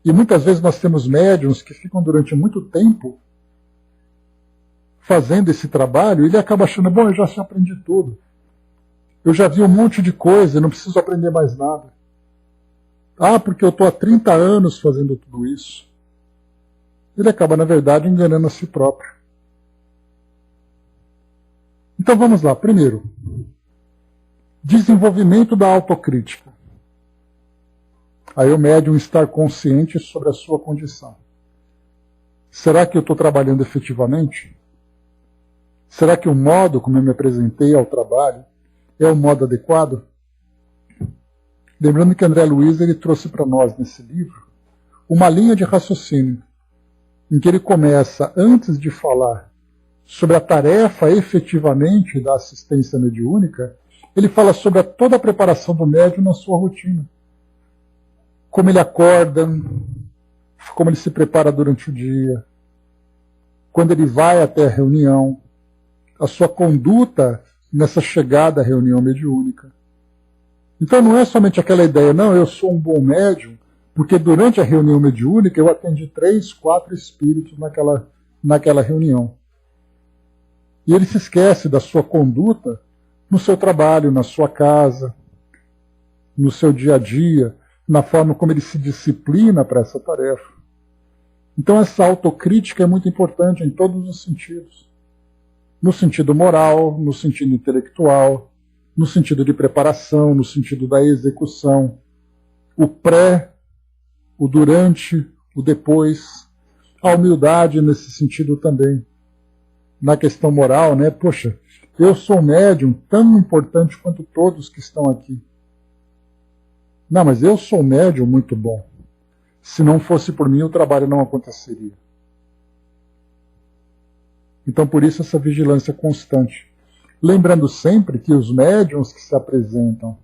E muitas vezes nós temos médiums que ficam durante muito tempo fazendo esse trabalho e ele acaba achando, bom, eu já aprendi tudo. Eu já vi um monte de coisa, não preciso aprender mais nada. Ah, porque eu estou há 30 anos fazendo tudo isso. Ele acaba, na verdade, enganando a si próprio. Então vamos lá. Primeiro, desenvolvimento da autocrítica. Aí o médium estar consciente sobre a sua condição. Será que eu estou trabalhando efetivamente? Será que o modo como eu me apresentei ao trabalho é o modo adequado? Lembrando que André Luiz ele trouxe para nós nesse livro uma linha de raciocínio em que ele começa, antes de falar sobre a tarefa efetivamente da assistência mediúnica, ele fala sobre toda a preparação do médium na sua rotina. Como ele acorda, como ele se prepara durante o dia, quando ele vai até a reunião, a sua conduta nessa chegada à reunião mediúnica. Então não é somente aquela ideia, não, eu sou um bom médium, porque durante a reunião mediúnica eu atendi 3, 4 espíritos naquela reunião. E ele se esquece da sua conduta no seu trabalho, na sua casa, no seu dia a dia, na forma como ele se disciplina para essa tarefa. Então essa autocrítica é muito importante em todos os sentidos. No sentido moral, no sentido intelectual, no sentido de preparação, no sentido da execução. O pré, o durante, o depois. A humildade nesse sentido também. Na questão moral, né? Poxa, eu sou um médium tão importante quanto todos que estão aqui. Não, mas eu sou um médium muito bom. Se não fosse por mim, o trabalho não aconteceria. Então, por isso, essa vigilância constante. Lembrando sempre que os médiuns que se apresentam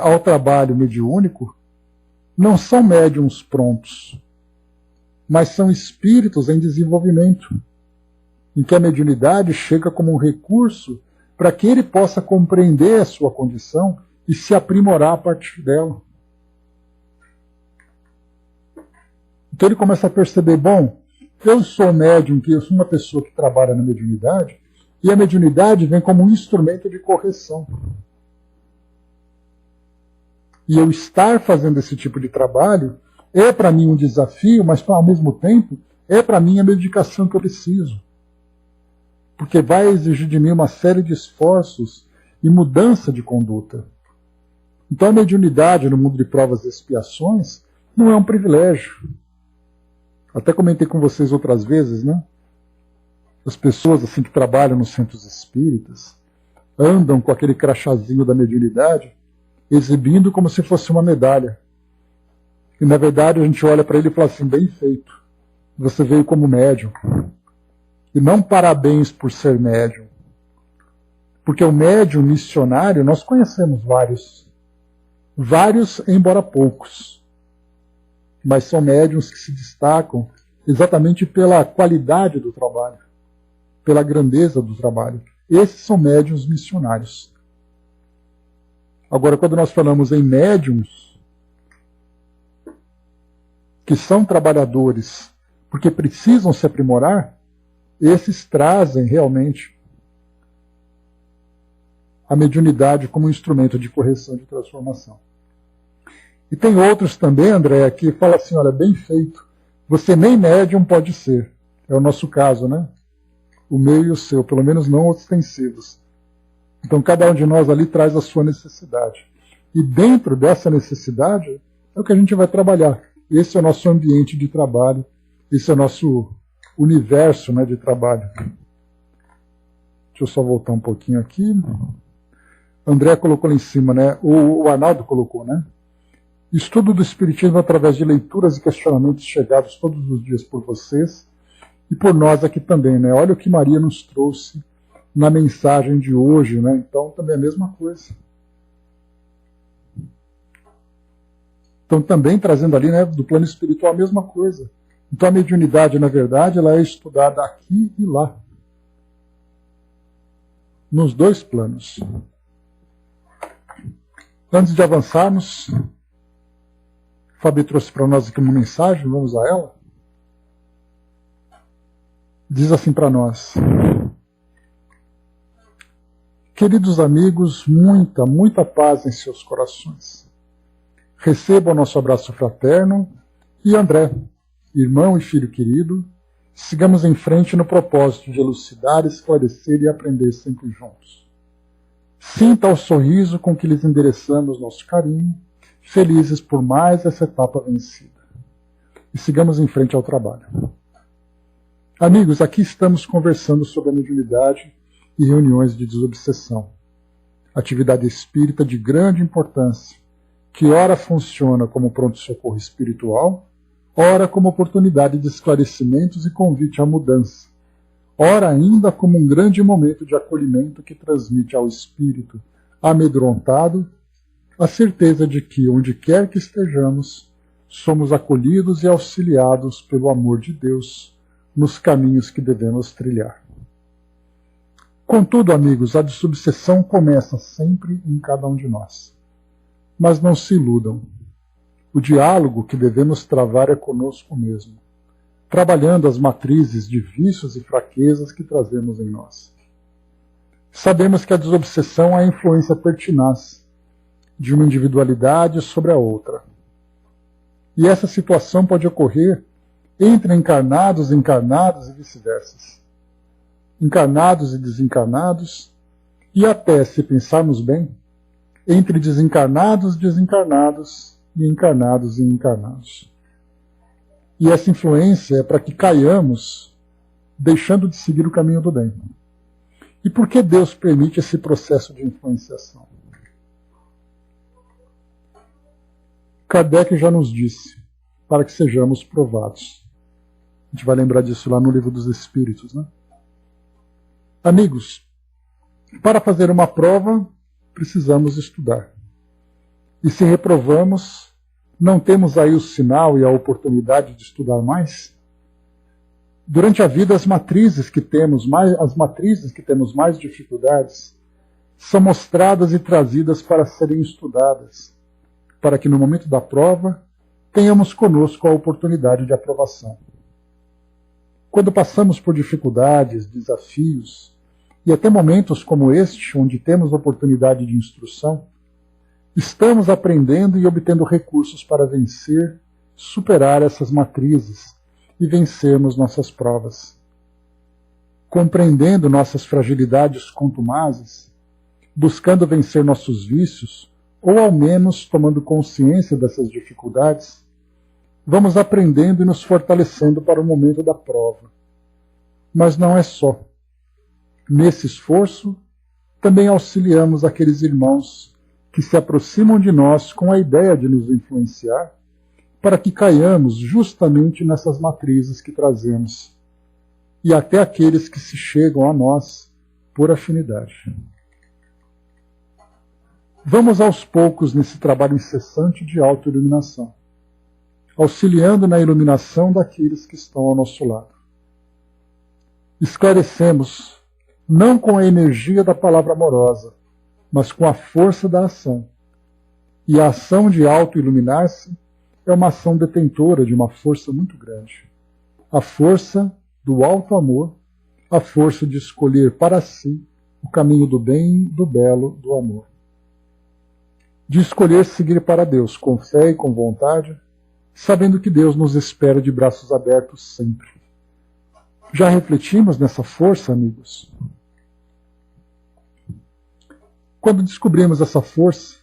ao trabalho mediúnico não são médiuns prontos, mas são espíritos em desenvolvimento, em que a mediunidade chega como um recurso para que ele possa compreender a sua condição e se aprimorar a partir dela. Então ele começa a perceber, bom, eu sou médium, eu sou uma pessoa que trabalha na mediunidade, e a mediunidade vem como um instrumento de correção. E eu estar fazendo esse tipo de trabalho é para mim um desafio, mas ao mesmo tempo é para mim a medicação que eu preciso. Porque vai exigir de mim uma série de esforços e mudança de conduta. Então a mediunidade no mundo de provas e expiações não é um privilégio. Até comentei com vocês outras vezes, né? As pessoas assim que trabalham nos centros espíritas andam com aquele crachazinho da mediunidade, exibindo como se fosse uma medalha. E na verdade a gente olha para ele e fala assim, bem feito. Você veio como médium. E não parabéns por ser médium. Porque o médium missionário, nós conhecemos vários. Vários, embora poucos. Mas são médiuns que se destacam exatamente pela qualidade do trabalho, pela grandeza do trabalho. Esses são médiuns missionários. Agora, quando nós falamos em médiuns que são trabalhadores porque precisam se aprimorar, esses trazem realmente a mediunidade como um instrumento de correção e de transformação. E tem outros também, André, que falam assim, olha, bem feito, você nem médium pode ser. É o nosso caso, né? O meu e o seu, pelo menos não ostensivos. Então cada um de nós ali traz a sua necessidade. E dentro dessa necessidade é o que a gente vai trabalhar. Esse é o nosso ambiente de trabalho, esse é o nosso universo, né, de trabalho. Deixa eu só voltar um pouquinho aqui. André colocou lá em cima, né? O Arnaldo colocou, né? Estudo do Espiritismo através de leituras e questionamentos chegados todos os dias por vocês e por nós aqui também, né? Olha o que Maria nos trouxe na mensagem de hoje, né? Então também é a mesma coisa. Então também trazendo ali, né, do plano espiritual a mesma coisa. Então a mediunidade, na verdade, ela é estudada aqui e lá. Nos dois planos. Antes de avançarmos, Fabi trouxe para nós aqui uma mensagem, vamos a ela. Diz assim para nós: queridos amigos, muita paz em seus corações. Recebam o nosso abraço fraterno e André, irmão e filho querido, sigamos em frente no propósito de elucidar, esclarecer e aprender sempre juntos. Sinta o sorriso com que lhes endereçamos nosso carinho, felizes por mais essa etapa vencida. E sigamos em frente ao trabalho. Amigos, aqui estamos conversando sobre a mediunidade e reuniões de desobsessão. Atividade espírita de grande importância, que ora funciona como pronto-socorro espiritual, ora como oportunidade de esclarecimentos e convite à mudança, ora ainda como um grande momento de acolhimento que transmite ao espírito amedrontado a certeza de que, onde quer que estejamos, somos acolhidos e auxiliados pelo amor de Deus nos caminhos que devemos trilhar. Contudo, amigos, a desobsessão começa sempre em cada um de nós. Mas não se iludam. O diálogo que devemos travar é conosco mesmo, trabalhando as matrizes de vícios e fraquezas que trazemos em nós. Sabemos que a desobsessão é a influência pertinaz de uma individualidade sobre a outra. E essa situação pode ocorrer entre encarnados, encarnados e vice-versa. Encarnados e desencarnados, e até, se pensarmos bem, entre desencarnados, desencarnados e encarnados e encarnados. E essa influência é para que caiamos, deixando de seguir o caminho do bem. E por que Deus permite esse processo de influenciação? Kardec já nos disse, para que sejamos provados. A gente vai lembrar disso lá no Livro dos Espíritos, né? Amigos, para fazer uma prova, precisamos estudar. E se reprovamos, não temos aí o sinal e a oportunidade de estudar mais? Durante a vida, as matrizes que temos mais dificuldades são mostradas e trazidas para serem estudadas, para que no momento da prova tenhamos conosco a oportunidade de aprovação. Quando passamos por dificuldades, desafios, e até momentos como este, onde temos oportunidade de instrução, estamos aprendendo e obtendo recursos para vencer, superar essas matrizes e vencermos nossas provas. Compreendendo nossas fragilidades contumazes, buscando vencer nossos vícios, ou ao menos tomando consciência dessas dificuldades, vamos aprendendo e nos fortalecendo para o momento da prova. Mas não é só. Nesse esforço, também auxiliamos aqueles irmãos que se aproximam de nós com a ideia de nos influenciar, para que caiamos justamente nessas matrizes que trazemos, e até aqueles que se chegam a nós por afinidade. Vamos aos poucos nesse trabalho incessante de autoiluminação, auxiliando na iluminação daqueles que estão ao nosso lado. Esclarecemos, não com a energia da palavra amorosa, mas com a força da ação. E a ação de auto-iluminar-se é uma ação detentora de uma força muito grande. A força do alto amor, a força de escolher para si o caminho do bem, do belo, do amor. de escolher seguir para Deus, com fé e com vontade, sabendo que Deus nos espera de braços abertos sempre. Já refletimos nessa força, amigos? Quando descobrimos essa força,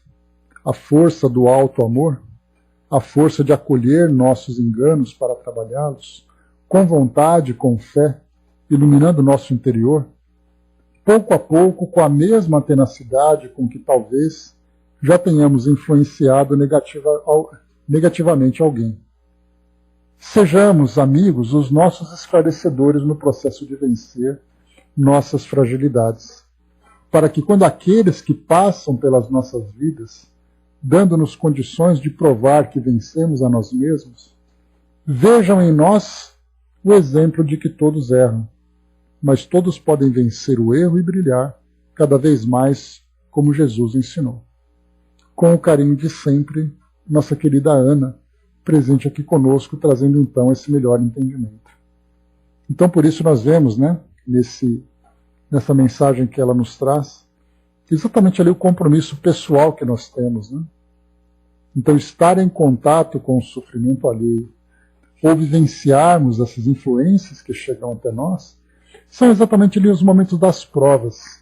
a força do alto amor, a força de acolher nossos enganos para trabalhá-los, com vontade, com fé, iluminando nosso interior, pouco a pouco, com a mesma tenacidade com que talvez já tenhamos influenciado negativamente alguém. Sejamos, amigos, os nossos esclarecedores no processo de vencer nossas fragilidades, para que quando aqueles que passam pelas nossas vidas, dando-nos condições de provar que vencemos a nós mesmos, vejam em nós o exemplo de que todos erram, mas todos podem vencer o erro e brilhar cada vez mais como Jesus ensinou. Com o carinho de sempre, nossa querida Ana, presente aqui conosco, trazendo então esse melhor entendimento. Então por isso nós vemos, né, nessa mensagem que ela nos traz, exatamente ali o compromisso pessoal que nós temos, né? Então estar em contato com o sofrimento alheio, ou vivenciarmos essas influências que chegam até nós, são exatamente ali os momentos das provas.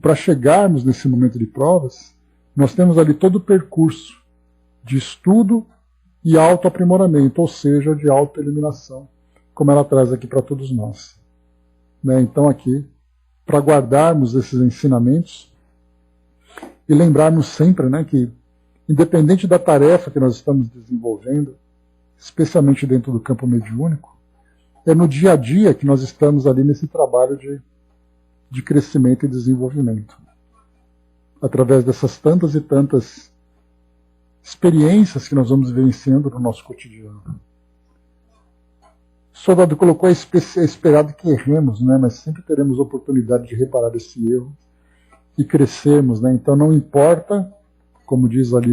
Para chegarmos nesse momento de provas, nós temos ali todo o percurso de estudo e autoaprimoramento, ou seja, de autoeliminação, como ela traz aqui para todos nós. Né? Então aqui, para guardarmos esses ensinamentos e lembrarmos sempre, né, que independente da tarefa que nós estamos desenvolvendo, especialmente dentro do campo mediúnico, é no dia a dia que nós estamos ali nesse trabalho de crescimento e desenvolvimento. Através dessas tantas e tantas experiências que nós vamos vivenciando no nosso cotidiano. O soldado colocou, é esperado que erremos, né? Mas sempre teremos oportunidade de reparar esse erro e crescermos. Né? Então não importa, como diz ali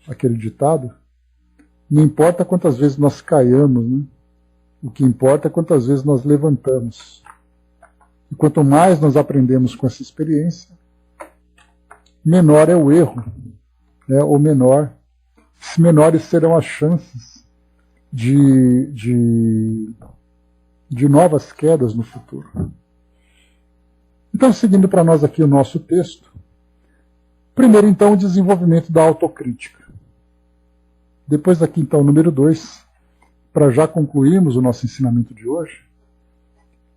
aquele ditado, não importa quantas vezes nós caiamos, né? O que importa é quantas vezes nós levantamos. E quanto mais nós aprendemos com essa experiência, menor é o erro, né? Ou menores serão as chances de novas quedas no futuro. Então, seguindo para nós aqui o nosso texto, primeiro então o desenvolvimento da autocrítica. Depois aqui então o número 2, para já concluirmos o nosso ensinamento de hoje,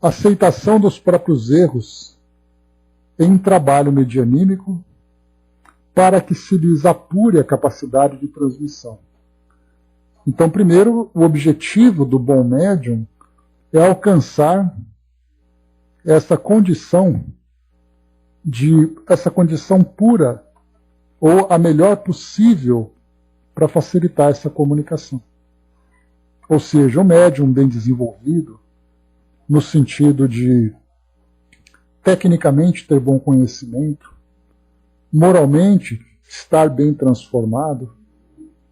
aceitação dos próprios erros em trabalho medianímico para que se lhes apure a capacidade de transmissão. Então, primeiro, o objetivo do bom médium é alcançar essa condição pura, ou a melhor possível, para facilitar essa comunicação. Ou seja, o médium bem desenvolvido, no sentido de tecnicamente ter bom conhecimento, moralmente estar bem transformado,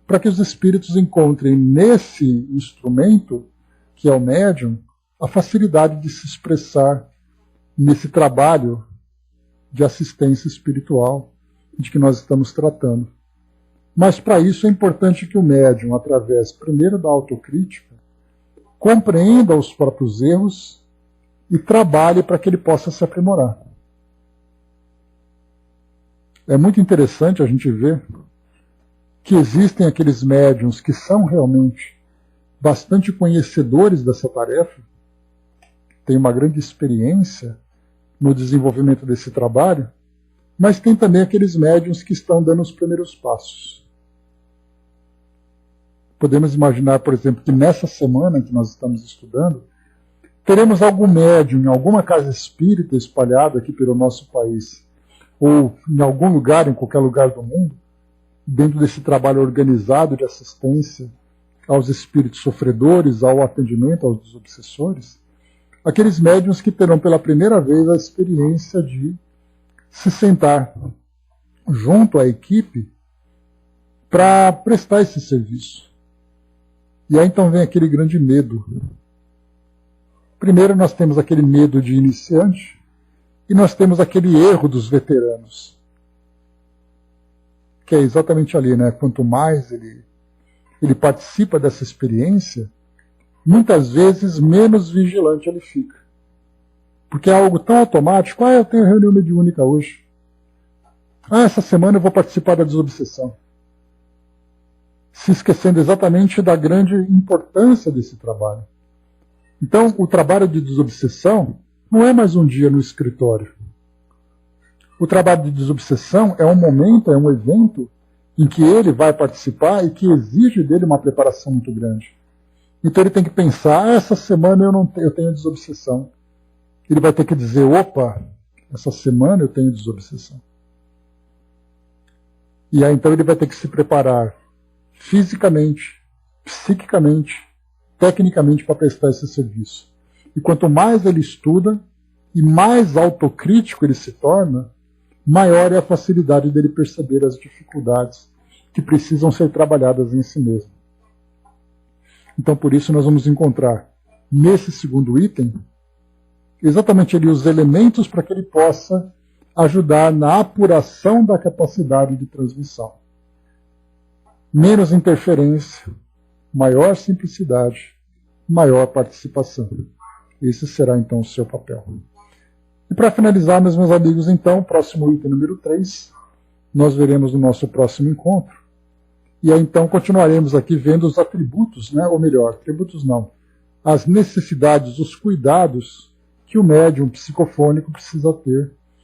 para que os espíritos encontrem nesse instrumento, que é o médium, a facilidade de se expressar nesse trabalho de assistência espiritual de que nós estamos tratando. Mas para isso é importante que o médium, através primeiro da autocrítica, compreenda os próprios erros e trabalhe para que ele possa se aprimorar. É muito interessante a gente ver que existem aqueles médiuns que são realmente bastante conhecedores dessa tarefa, têm uma grande experiência no desenvolvimento desse trabalho, mas tem também aqueles médiuns que estão dando os primeiros passos. Podemos imaginar, por exemplo, que nessa semana que nós estamos estudando, teremos algum médium em alguma casa espírita espalhada aqui pelo nosso país, ou em algum lugar, em qualquer lugar do mundo, dentro desse trabalho organizado de assistência aos espíritos sofredores, ao atendimento aos desobsessores, aqueles médiuns que terão pela primeira vez a experiência de se sentar junto à equipe para prestar esse serviço. E aí então vem aquele grande medo. Primeiro nós temos aquele medo de iniciante e nós temos aquele erro dos veteranos. que é exatamente ali, né? Quanto mais ele participa dessa experiência, muitas vezes menos vigilante ele fica. Porque é algo tão automático. Eu tenho reunião mediúnica hoje. Essa semana eu vou participar da desobsessão. Se esquecendo exatamente da grande importância desse trabalho. Então, o trabalho de desobsessão não é mais um dia no escritório. O trabalho de desobsessão é um momento, é um evento em que ele vai participar e que exige dele uma preparação muito grande. Então ele tem que pensar, essa semana eu tenho desobsessão. Ele vai ter que dizer, opa, essa semana eu tenho desobsessão. E aí então ele vai ter que se preparar fisicamente, psiquicamente, tecnicamente para prestar esse serviço. E quanto mais ele estuda e mais autocrítico ele se torna, maior é a facilidade dele perceber as dificuldades que precisam ser trabalhadas em si mesmo. Então, por isso, nós vamos encontrar nesse segundo item exatamente ali os elementos para que ele possa ajudar na apuração da capacidade de transmissão. Menos interferência, maior simplicidade, maior participação. Esse será, então, o seu papel. E para finalizar, meus amigos, então, próximo item número 3, nós veremos no nosso próximo encontro. E aí, então, continuaremos aqui vendo os atributos, né? Ou melhor, atributos não, as necessidades, os cuidados que o médium psicofônico precisa ter